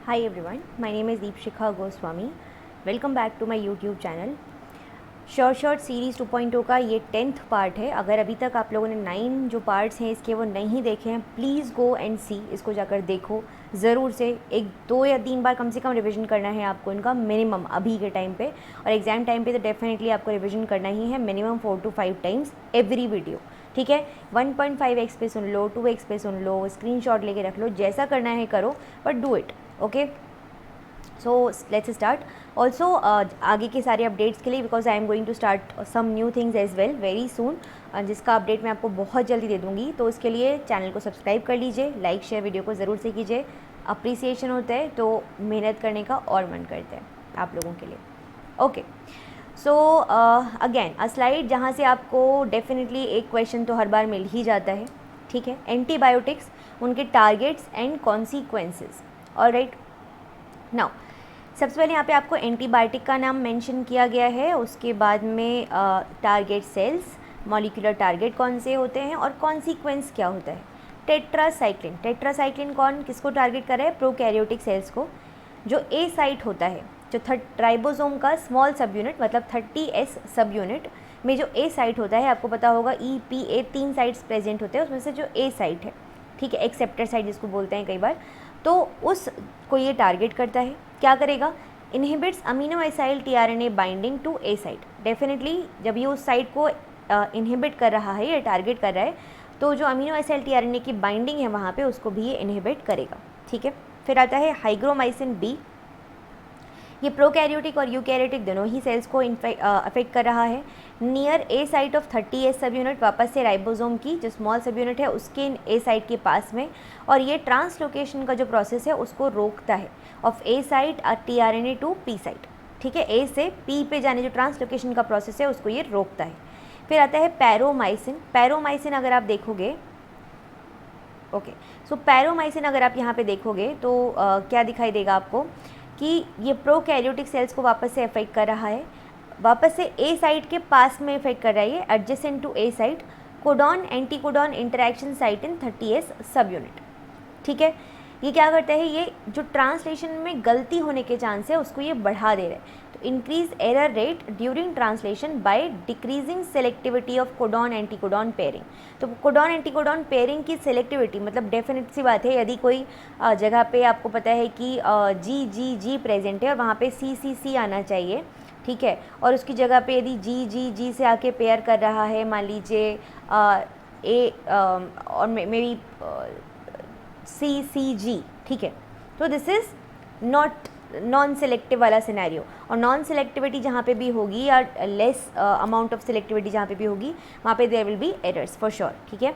Hi everyone, my name is Deepshikha Goswami. Welcome back to my YouTube channel. Short series 2.0 का ये 10th part है. अगर अभी तक आप लोगों ने 9 जो पार्ट्स हैं इसके वो नहीं देखे हैं, प्लीज़ गो एंड सी, इसको जाकर देखो ज़रूर से. 1, 2 या 3 बार कम से कम रिवीजन करना है आपको इनका मिनिमम अभी के टाइम पे, और एग्ज़ाम टाइम पे तो डेफिनेटली आपको रिवीजन करना ही है minimum 4 to 5 times every video. ठीक है, 1.5x पे सुन लो, 2x पे सुन लो, स्क्रीनशॉट लेके रख लो, जैसा करना है करो, but do it. Okay, so let's start. Also आगे के सारे अपडेट्स के लिए, because I am going to start some new things as well very soon, जिसका अपडेट मैं आपको बहुत जल्दी दे दूँगी. तो इसके लिए चैनल को सब्सक्राइब कर लीजिए, लाइक शेयर वीडियो को ज़रूर से कीजिए. अप्रिसिएशन होता है तो मेहनत करने का और मन करता है आप लोगों के लिए. Okay, so again a slide जहाँ से आपको डेफिनेटली एक क्वेश्चन तो हर बार मिल ही जाता है. ठीक है, एंटीबायोटिक्स, उनके targets and consequences. Alright, now सबसे पहले यहाँ पे आपको एंटीबायोटिक का नाम मेंशन किया गया है, उसके बाद में टारगेट सेल्स, मॉलिक्यूलर टारगेट कौन से होते हैं और कॉन्सिक्वेंस क्या होता है. टेट्रासाइक्लिन, टेट्रासाइक्लिन कौन किसको टारगेट कर रहा है? प्रोकैरियोटिक सेल्स को. जो ए साइट होता है, जो राइबोसोम का स्मॉल सब यूनिट मतलब 30S सब यूनिट में जो ए साइट होता है, आपको पता होगा EPA 3 साइट्स प्रेजेंट होते हैं, उसमें से जो ए साइट है, ठीक है, एक्सेप्टर साइट जिसको बोलते हैं कई बार, तो उसको ये टारगेट करता है. क्या करेगा? Inhibits amino acyl tRNA binding to A site. Definitely जब ये उस साइट को इनहिबिट कर रहा है या टारगेट कर रहा है, तो जो अमीनो एसाइल tRNA की बाइंडिंग है वहाँ पे उसको भी ये इनहिबिट करेगा. ठीक है, फिर आता है हाइग्रोमाइसिन बी. ये प्रोकैरियोटिक और यूकैरियोटिक दोनों ही सेल्स को अफेक्ट कर रहा है. Near A site of 30S सब यूनिट, वापस से राइबोसोम की जो स्मॉल सब यूनिट है उसके ए साइट के पास में, और ये ट्रांसलोकेशन का जो प्रोसेस है उसको रोकता है of A site tRNA to P site. ठीक है, ए से पी पे जाने जो ट्रांसलोकेशन का प्रोसेस है उसको ये रोकता है. फिर आता है पैरोमाइसिन. पैरोमाइसिन अगर आप देखोगे, ओके, सो पैरोमाइसिन अगर आप यहाँ पे देखोगे तो क्या दिखाई देगा आपको कि ये प्रोकैरियोटिक सेल्स को वापस से अफेक्ट कर रहा है, वापस से ए साइट के पास में इफेक्ट कर रहा है, ये adjacent to A site, codon anticodon interaction site in 30S सब यूनिट. ठीक है, ये क्या करता है? ये जो ट्रांसलेशन में गलती होने के चांस है उसको ये बढ़ा दे रहा है. तो increase error rate during translation by decreasing selectivity of codon anticodon pairing. तो कोडॉन एंटीकोडॉन पेयरिंग की सेलेक्टिविटी मतलब डेफिनेट सी बात है, यदि कोई जगह पे आपको पता है कि G प्रेजेंट है और वहाँ पे C आना चाहिए, ठीक है, और उसकी जगह पे यदि G से आके पेयर कर रहा है, मान लीजिए ए और मे बी CG, ठीक है, तो this is not non selective वाला सिनेरियो. और नॉन सेलेक्टिविटी जहाँ पे भी होगी या लेस अमाउंट ऑफ सेलेक्टिविटी जहाँ पे भी होगी वहाँ पे there will be errors for sure. ठीक है,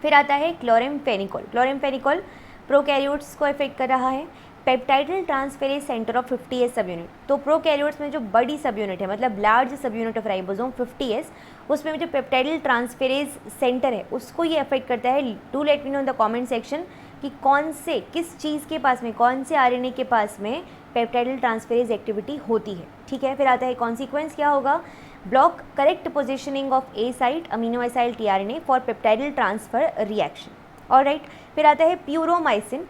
फिर आता है क्लोरेमफेनिकोल. क्लोरेमफेनिकोल प्रोकैरियोट्स को इफेक्ट कर रहा है. Peptidyl transferase centre of 50S sub unit. तो प्रोकैरियोट्स में जो बड़ी सब यूनिट है मतलब लार्ज सब यूनिट ऑफ राइबोसोम 50S, उसमें जो पेप्टाइडल ट्रांसफेरेज सेंटर है उसको ये अफेक्ट करता है. Do let me know in the comment section कि कौन से किस चीज़ के पास में, कौन से RNA के पास में पेप्टाइडल ट्रांसफेरेज एक्टिविटी होती है. ठीक है, फिर आता है कॉन्सिक्वेंस क्या होगा? Block correct positioning of A site amino acyl tRNA for peptidyl transfer reaction. Alright, फिर आता है puromycin.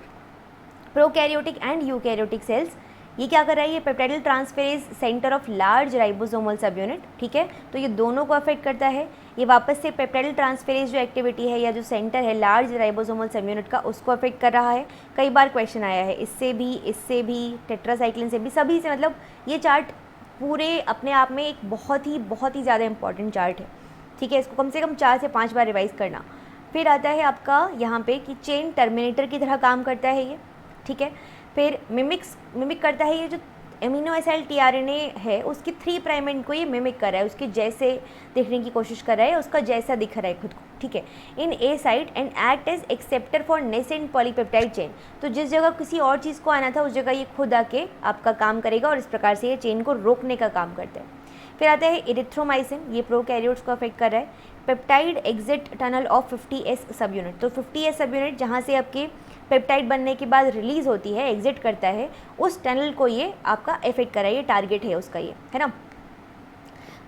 Prokaryotic and eukaryotic cells, ये क्या कर रहा है? ये peptidyl transferase centre of large ribosomal sub unit. ठीक है, तो ये दोनों को अफेक्ट करता है. ये वापस से पेप्टाइडल ट्रांसफेरेज जो एक्टिविटी है या जो सेंटर है लार्ज राइबोसोमल सब यूनिट का उसको अफेक्ट कर रहा है. कई बार क्वेश्चन आया है इससे भी टेट्रासाइक्लिन से भी, सभी से. मतलब ये चार्ट पूरे अपने आप में एक बहुत ही ज़्यादा इंपॉर्टेंट चार्ट है. ठीक है, इसको कम से कम 4 से 5 बार रिवाइज करना. फिर आता है आपका यहाँ पे कि चेन टर्मिनेटर की तरह काम करता है ये. ठीक है, फिर मिमिक करता है. ये जो एमिनो एसाइल tRNA है उसकी 3 प्राइम एंड को ये मिमिक कर रहा है, उसके जैसे दिखने की कोशिश कर रहा है, उसका जैसा दिख रहा है खुद को. ठीक है, in A site and act as acceptor for nascent polypeptide chain. तो जिस जगह किसी और चीज़ को आना था उस जगह ये खुद आके आपका काम करेगा और इस प्रकार से ये चेन को रोकने का काम करता है. फिर आता है इरिथ्रोमाइसिन. ये प्रोकैरियोट्स को अफेक्ट कर रहा है. Peptide exit tunnel of 50S sub unit. तो 50S सब यूनिट जहाँ से आपके पेप्टाइड बनने के बाद रिलीज़ होती है, एग्जिट करता है, उस टनल को ये आपका इफेक्ट कर रहा है, ये टारगेट है उसका, ये है ना.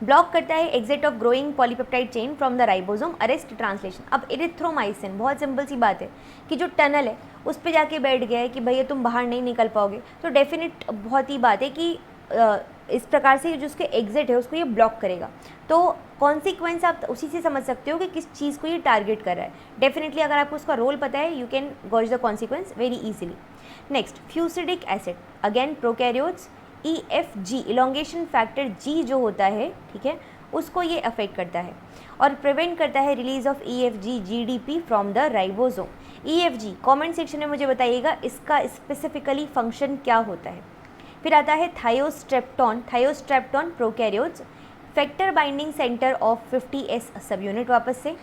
ब्लॉक करता है exit of growing polypeptide chain from the ribosome, arrest translation. अब इरिथ्रोमाइसिन, बहुत सिंपल सी बात है कि जो टनल है उस पर जाके बैठ गया है कि भैया तुम बाहर नहीं निकल पाओगे, तो डेफिनेट बहुत ही बात है कि इस प्रकार से जो उसके एग्जिट है उसको ये ब्लॉक करेगा। तो कॉन्सिक्वेंस आप उसी से समझ सकते हो कि किस चीज़ को ये टारगेट कर रहा है। डेफिनेटली अगर आपको उसका रोल पता है you can gauge the consequence very easily. Next, fusidic acid, again prokaryotes, EFG elongation factor G जो होता है, ठीक है, उसको ये अफेक्ट करता है और प्रिवेंट करता है release of EFG GDP from the ribosome. EFG comment section में मुझे बताइएगा इसका स्पेसिफिकली फंक्शन क्या होता है। फिर आता है thiostrepton, thiostrepton prokaryotes, factor binding centre of 50S sub unit, वापस से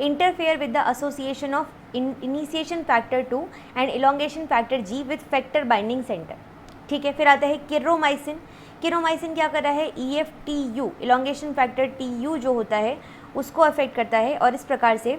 interfere with the association of initiation factor 2 and elongation factor G with factor binding centre, ठीक है। फिर आता है किरोमाइसिन, किरोमाइसिन क्या कर रहा है, EFTU इलोंगेशन फैक्टर TU जो होता है उसको अफेक्ट करता है और इस प्रकार से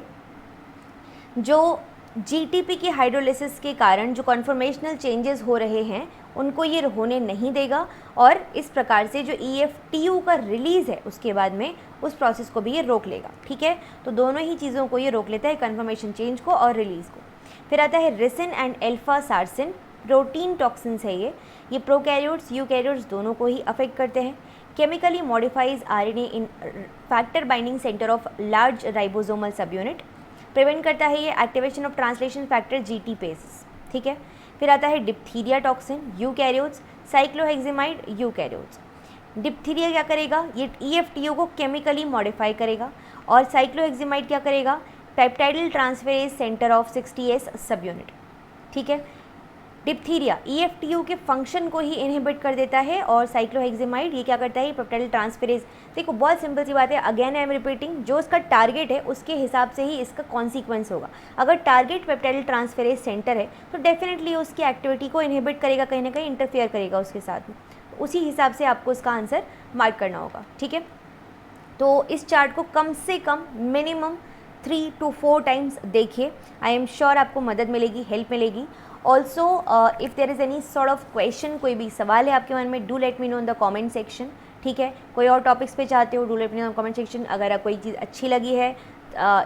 जो GTP की हाइड्रोलिसिस के कारण जो कॉन्फॉर्मेशनल चेंजेस हो रहे हैं उनको ये होने नहीं देगा और इस प्रकार से जो EFTU का रिलीज़ है उसके बाद में उस प्रोसेस को भी ये रोक लेगा, ठीक है। तो दोनों ही चीज़ों को ये रोक लेता है, कन्फर्मेशन चेंज को और रिलीज़ को। फिर आता है ricin and alpha sarcin, protein toxins है ये प्रोकैरियोट्स यूकैरियोट्स दोनों को ही अफेक्ट करते हैं। Chemically modifies RNA in factor binding centre of large ribosomal sub unit, prevent करता है ये activation of translation factor GTPases, ठीक है। फिर आता है diphtheria toxin, eukaryotes, cycloheximide eukaryotes. Diphtheria क्या करेगा, ये EFTU को केमिकली मॉडिफाई करेगा और साइक्लोहेक्सिमाइड क्या करेगा, peptidyl transferase centre of 60S सब यूनिट, ठीक है। डिप्थीरिया EFTU के फंक्शन को ही इनहिबिट कर देता है और साइक्लोहेक्सिमाइड ये क्या करता है, पेप्टाइडल ट्रांसफेरेज। देखो बहुत सिंपल सी बात है, अगेन आई एम रिपीटिंग, जो उसका टारगेट है उसके हिसाब से ही इसका कॉन्सिक्वेंस होगा। अगर टारगेट पेप्टाइडल ट्रांसफेरेज सेंटर है तो डेफिनेटली उसकी एक्टिविटी को इनहिबिट करेगा, कहीं ना कहीं इंटरफेयर करेगा उसके साथ में, तो उसी हिसाब से आपको उसका आंसर मार्क करना होगा, ठीक है। तो इस चार्ट को कम से कम मिनिमम 3 to 4 टाइम्स देखिए, आई एम श्योर आपको मदद मिलेगी, हेल्प मिलेगी। Also if there is any sort of question, कोई भी सवाल है आपके मन में, do let me know in the comment section, ठीक है। कोई और टॉपिक्स पे चाहते हो, do let me know in comment section. अगर कोई चीज़ अच्छी लगी है,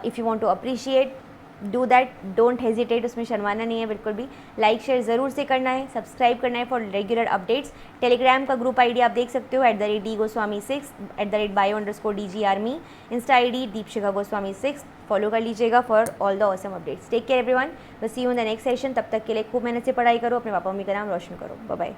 if you want to appreciate, do that, don't hesitate, उसमें शर्माना नहीं है बिल्कुल भी। लाइक शेयर ज़रूर से करना है, सब्सक्राइब करना है फॉर रेगुलर अपडेट्स। टेलीग्राम का ग्रुप ID आप देख सकते हो @DGoswami6, @bio_DGArmy, Insta ID Deepshikha Goswami 6, follow कर लीजिएगा for all the awesome updates. Take care everyone, will see you in the next session. तब तक के लिए खूब मेहनत से पढ़ाई करो, अपने पापा मम्मी का नाम रोशन करो। Bye bye.